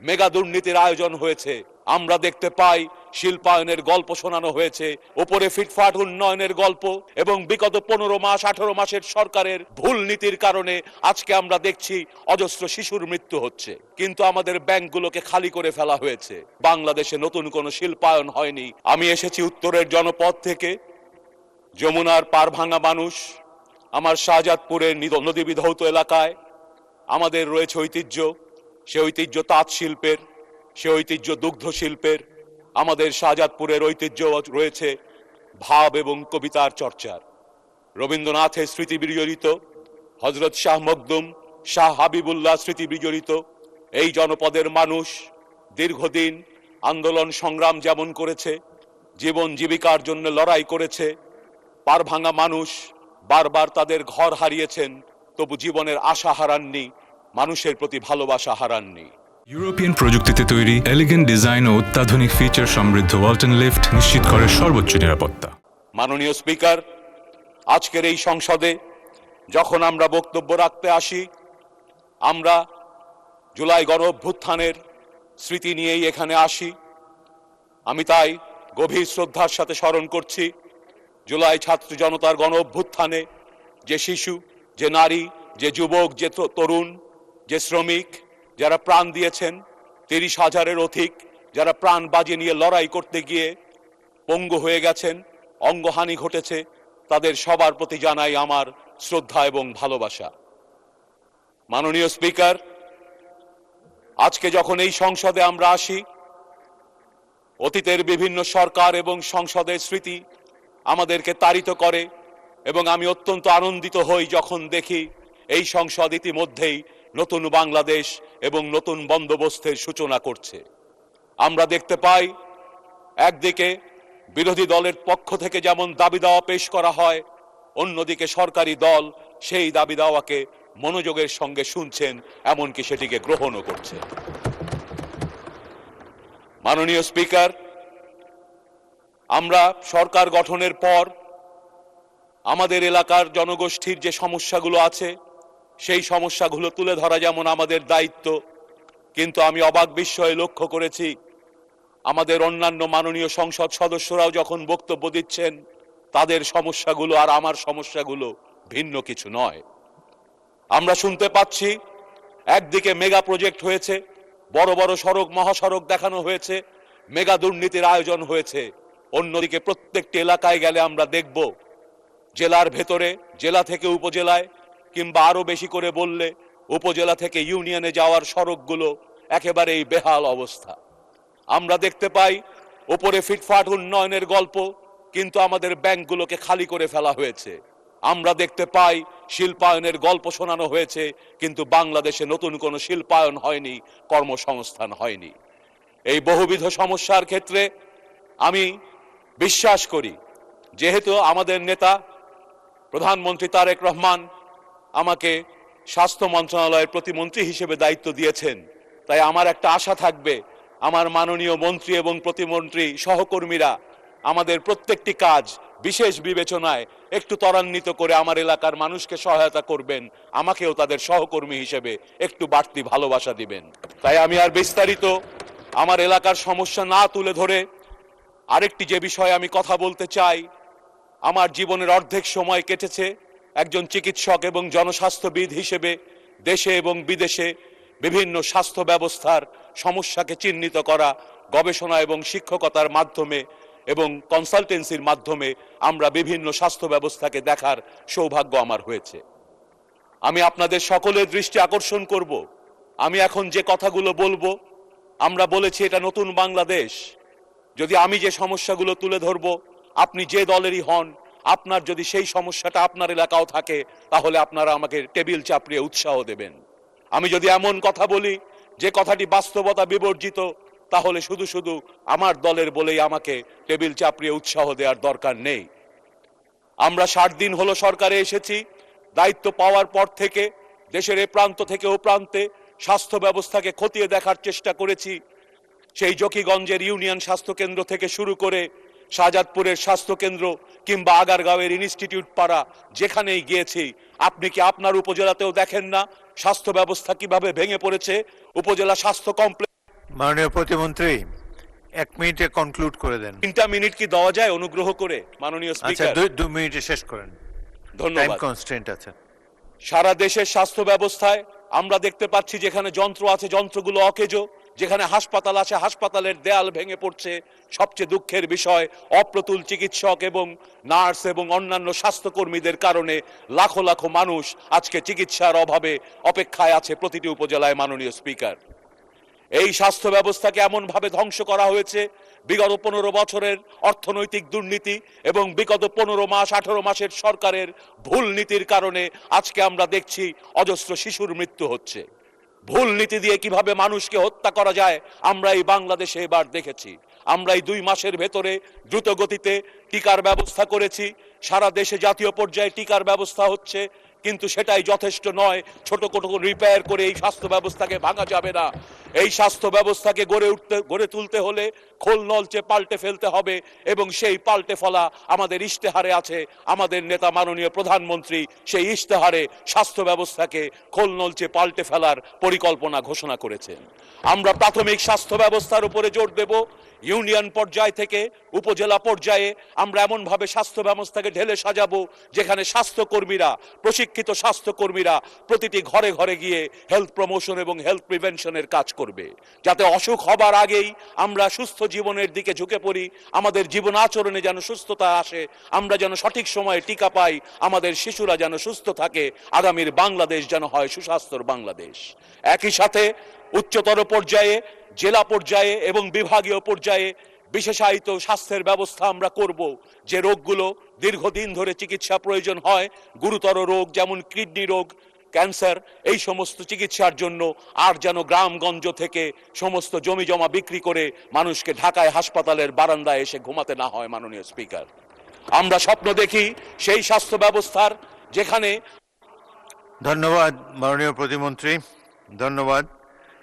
Mega দুর্নীতির আয়োজন হয়েছে। আমরা দেখতে পাই শিল্পায়নের গল্প শোনানো হয়েছে, উপরে ফিটফাট উন্নয়নের গল্প, এবং বিগত 15 মাস 18 মাসের সরকারের ভুল নীতির কারণে আজকে আমরা দেখছি অজস্র শিশুর মৃত্যু হচ্ছে। কিন্তু আমাদের ব্যাংকগুলোকে খালি করে ফেলা হয়েছে। বাংলাদেশে নতুন কোনো শিল্পায়ন হয়নি। আমি এসেছি উত্তরের জনপদ থেকে, যমুনার পার ভাঙা মানুষ। আমার শাহজাদপুরের নদী বিধৌত এলাকায় আমাদের রয়েছে ঐতিহ্য। সে ঐতিহ্য তাঁত শিল্পের, সে ঐতিহ্য দুগ্ধ শিল্পের। আমাদের শাহজাদপুরের ঐতিহ্য রয়েছে ভাব এবং কবিতার চর্চার। রবীন্দ্রনাথের স্মৃতি বিজড়িত, হযরত শাহ মখদুম, শাহ হাবিবুল্লাহ স্মৃতি বিজড়িত এই জনপদের মানুষ দীর্ঘদিন আন্দোলন সংগ্রাম যেমন করেছে, জীবন জীবিকার জন্য লড়াই করেছে। পার ভাঙা মানুষ বারবার তাদের ঘর হারিয়েছেন, তবু জীবনের আশা হারাননি, মানুষের প্রতি ভালোবাসা হারাননি। ইউরোপিয়ান প্রযুক্তিতে তৈরি এলিগেন্ট ডিজাইন ও অত্যাধুনিক ফিচার সমৃদ্ধ ওয়ালটন লিফট নিশ্চিত করে সর্বোচ্চ নিরাপত্তা। মাননীয় স্পিকার, আজকের এই সংসদে যখন আমরা বক্তব্য রাখতে আসি, আমরা জুলাই গণ অভ্যুত্থানের স্মৃতি নিয়েই এখানে আসি। আমি তাই গভীর শ্রদ্ধার সাথে স্মরণ করছি জুলাই ছাত্র জনতার গণ অভ্যুত্থানে যে শিশু, যে নারী, যে যুবক, যে তরুণ, যে শ্রমিক যারা প্রাণ দিয়েছেন, 30,000-এর অধিক যারা প্রাণ বাজি নিয়ে লড়াই করতে গিয়ে পঙ্গু হয়ে গেছেন, অঙ্গহানি ঘটেছে, তাদের সবার প্রতি জানাই আমার শ্রদ্ধা এবং ভালোবাসা। মাননীয় স্পিকার, আজকে যখন এই সংসদে আমরা আসি, অতীতের বিভিন্ন সরকার এবং সংসদের স্মৃতি আমাদেরকে তাড়িত করে, এবং আমি অত্যন্ত আনন্দিত হই যখন দেখি এই সংসদ ইতিমধ্যেই নতুন বাংলাদেশ এবং নতুন বন্দোবস্তের সূচনা করছে। আমরা দেখতে পাই একদিকে বিরোধী দলের পক্ষ থেকে যেমন দাবি দাওয়া পেশ করা হয়, অন্যদিকে সরকারি দল সেই দাবি দাওয়াকে মনোযোগের সঙ্গে শুনছেন, এমনকি সেটিকে গ্রহণও করছে। মাননীয় স্পিকার, আমরা সরকার গঠনের পর আমাদের এলাকার জনগোষ্ঠীর যে সমস্যাগুলো আছে সেই সমস্যাগুলো তুলে ধরা যেমন আমাদের দায়িত্ব, কিন্তু আমি অবাক বিস্ময়ে লক্ষ্য করেছি আমাদের অন্যান্য মাননীয় সংসদ সদস্যরাও যখন বক্তব্য দিচ্ছেন, তাদের সমস্যাগুলো আর আমার সমস্যাগুলো ভিন্ন কিছু নয়। আমরা শুনতে পাচ্ছি একদিকে মেগা প্রজেক্ট হয়েছে, বড় বড় সড়ক মহাসড়ক দেখানো হয়েছে, মেগা দুর্নীতির আয়োজন হয়েছে। অন্যদিকে প্রত্যেকটি এলাকায় গেলে আমরা দেখব জেলার ভেতরে, জেলা থেকে উপজেলায়, কিংবা আরো বেশি করে বললে উপজেলা থেকে ইউনিয়নে যাওয়ার সড়কগুলো একেবারেই বেহাল অবস্থা। আমরা দেখতে পাই উপরে ফিটফাট উন্নয়নের গল্প, কিন্তু আমাদের ব্যাংকগুলোকে খালি করে ফেলা হয়েছে। আমরা দেখতে পাই শিল্পায়নের গল্প শোনানো হয়েছে, কিন্তু বাংলাদেশে নতুন কোনো শিল্পায়ন হয়নি, কর্মসংস্থান হয়নি। এই বহুবিধ সমস্যার ক্ষেত্রে আমি বিশ্বাস করি, যেহেতু আমাদের নেতা প্রধানমন্ত্রী তারেক রহমান আমাকে স্বাস্থ্য মন্ত্রণালয়ের প্রতিমন্ত্রী হিসেবে দায়িত্ব দিয়েছেন, তাই আমার একটা আশা থাকবে আমার মাননীয় মন্ত্রী এবং প্রতিমন্ত্রী সহকর্মীরা আমাদের প্রত্যেকটি কাজ বিশেষ বিবেচনায় একটু ত্বরান্বিত করে আমার এলাকার মানুষকে সহায়তা করবেন, আমাকেও তাদের সহকর্মী হিসেবে একটু বাড়তি ভালোবাসা দিবেন। তাই আমি আর বিস্তারিত আমার এলাকার সমস্যা না তুলে ধরে আরেকটি যে বিষয়ে আমি কথা বলতে চাই, আমার জীবনের অর্ধেক সময় কেটেছে একজন চিকিৎসক এবং জনস্বাস্থ্যবিদ হিসেবে দেশে এবং বিদেশে বিভিন্ন স্বাস্থ্য ব্যবস্থার সমস্যাকে চিহ্নিত করা, গবেষণা এবং শিক্ষকতার মাধ্যমে এবং কনসালটেন্সির মাধ্যমে আমরা বিভিন্ন স্বাস্থ্য ব্যবস্থাকে দেখার সৌভাগ্য আমার হয়েছে। আমি আপনাদের সকলের দৃষ্টি আকর্ষণ করব, আমি এখন যে কথাগুলো বলবো, আমরা বলেছি এটা নতুন বাংলাদেশ। যদি আমি যে সমস্যাগুলো তুলে ধরবো, আপনি যে দলেরই হন, আপনার যদি সেই সমস্যাটা আপনার এলাকাও থাকে, তাহলে আপনারা আমাকে টেবিল চাপড়িয়ে উৎসাহ দেবেন। আমি যদি এমন কথা বলি যে কথাটি বাস্তবতা বিবর্জিত, তাহলে শুধু শুধু আমার দলের বলেই আমাকে টেবিল চাপড়িয়ে উৎসাহ দেওয়ার দরকার নেই। আমরা 60 দিন হলো সরকারে এসেছি। দায়িত্ব পাওয়ার পর থেকে দেশের এ প্রান্ত থেকে ও প্রান্তে স্বাস্থ্য ব্যবস্থাকে খতিয়ে দেখার চেষ্টা করেছি। সেই জকিগঞ্জের ইউনিয়ন স্বাস্থ্য কেন্দ্র থেকে শুরু করে শাহজাদপুরের স্বাস্থ্য কেন্দ্র কিংবা আগারগাঁওয়ের ইনস্টিটিউট পাড়া, যেখানেই গিয়েছি, আপনি কি আপনার উপজেলাতেও দেখেন না স্বাস্থ্য ব্যবস্থা কিভাবে ভেঙে পড়েছে? উপজেলা স্বাস্থ্য কমপ্লেক্স মাননীয় প্রতিমন্ত্রী 1 মিনিটে কনক্লুড করে দেন। 3টা মিনিট কি দেওয়া যায় অনুগ্রহ করে মাননীয় আচ্ছা, স্পিকার? 2 মিনিটে শেষ করেন, টাইম ধন্যবাদ। কনস্ট্রেন্ট আছে। সারা দেশের স্বাস্থ্য ব্যবস্থায় আমরা দেখতে পাচ্ছি যেখানে যন্ত্র আছে যন্ত্রগুলো অকেজো, যেখানে হাসপাতাল আছে হাসপাতালের দেয়াল ভেঙে পড়ছে। সবচেয়ে দুঃখের বিষয়, অপ্রতুল চিকিৎসক এবং নার্স এবং অন্যান্য স্বাস্থ্যকর্মীদের কারণে লাখো লাখো মানুষ আজকে চিকিৎসার অভাবে অপেক্ষায় আছে প্রতিটি উপজেলায়। মাননীয় স্পিকার, এই স্বাস্থ্য ব্যবস্থাকে এমনভাবে ধ্বংস করা হয়েছে, বিগত 15 বছরের অর্থনৈতিক দুর্নীতি এবং বিগত 15 মাস 18 মাসের সরকারের ভুল নীতির কারণে আজকে আমরা দেখছি অজস্র শিশুর মৃত্যু হচ্ছে। ভুল নীতি দিয়ে কিভাবে মানুষকে হত্যা করা যায় আমরা এই বাংলাদেশে এবার দেখেছি। আমরা এই 2 মাসের ভেতরে দ্রুত গতিতে টিকার ব্যবস্থা করেছি। সারা দেশে জাতীয় পর্যায়ে টিকার ব্যবস্থা হচ্ছে, কিন্তু সেটাই যথেষ্ট নয়। ছোট ছোট রিপেয়ার করে এই স্বাস্থ্য ব্যবস্থাকে ভাঙা যাবে না। এই স্বাস্থ্য ব্যবস্থাকে গড়ে তুলতে হলে খোল নলচে পাল্টে ফেলতে হবে, এবং সেই পাল্টে ফেলা আমাদের ইশতেহারে আছে। আমাদের নেতা মাননীয় প্রধানমন্ত্রী সেই ইশতেহারে স্বাস্থ্য ব্যবস্থাকে খোল নলচে পাল্টে ফেলার পরিকল্পনা ঘোষণা করেছেন। আমরা প্রাথমিক স্বাস্থ্য ব্যবস্থার উপরে জোর দেব। ইউনিয়ন পর্যায় থেকে উপজেলা পর্যায়ে আমরা এমনভাবে স্বাস্থ্য ব্যবস্থাকে ঢেলে সাজাবো যেখানে স্বাস্থ্যকর্মীরা, প্রশিক্ষিত স্বাস্থ্যকর্মীরা প্রতিটি ঘরে ঘরে গিয়ে হেলথ প্রমোশন এবং হেলথ প্রিভেনশনের কাজ করবে, যাতে অসুখ হবার আগেই আমরা সুস্থ জীবনের দিকে ঝুঁকে পড়ি। আমাদের জীবন আচরণে যেন সুস্থতা আসে, আমরা যেন সঠিক সময়ে টিকা পাই, আমাদের শিশুরা যেন সুস্থ থাকে। আগামীর বাংলাদেশ যেন হয় সুস্বাস্থ্যর বাংলাদেশ। একই সাথে উচ্চতর পর্যায়ে, জেলা পর্যায়ে এবং বিভাগীয় পর্যায়ে বিশেষায়িত স্বাস্থ্যের ব্যবস্থা আমরা করব। যে রোগগুলো দীর্ঘদিন ধরে চিকিৎসা প্রয়োজন হয়, গুরুতর রোগ যেমন কিডনি রোগ, ক্যান্সার, এই সমস্ত চিকিৎসার জন্য আর যেন গ্রামগঞ্জ থেকে সমস্ত জমি জমা বিক্রি করে মানুষকে ঢাকায় হাসপাতালের বারান্দায় এসে ঘুমাতে না হয়। মাননীয় স্পিকার, আমরা স্বপ্ন দেখি সেই স্বাস্থ্য ব্যবস্থার যেখানে। ধন্যবাদ মাননীয় প্রতিমন্ত্রী, ধন্যবাদ।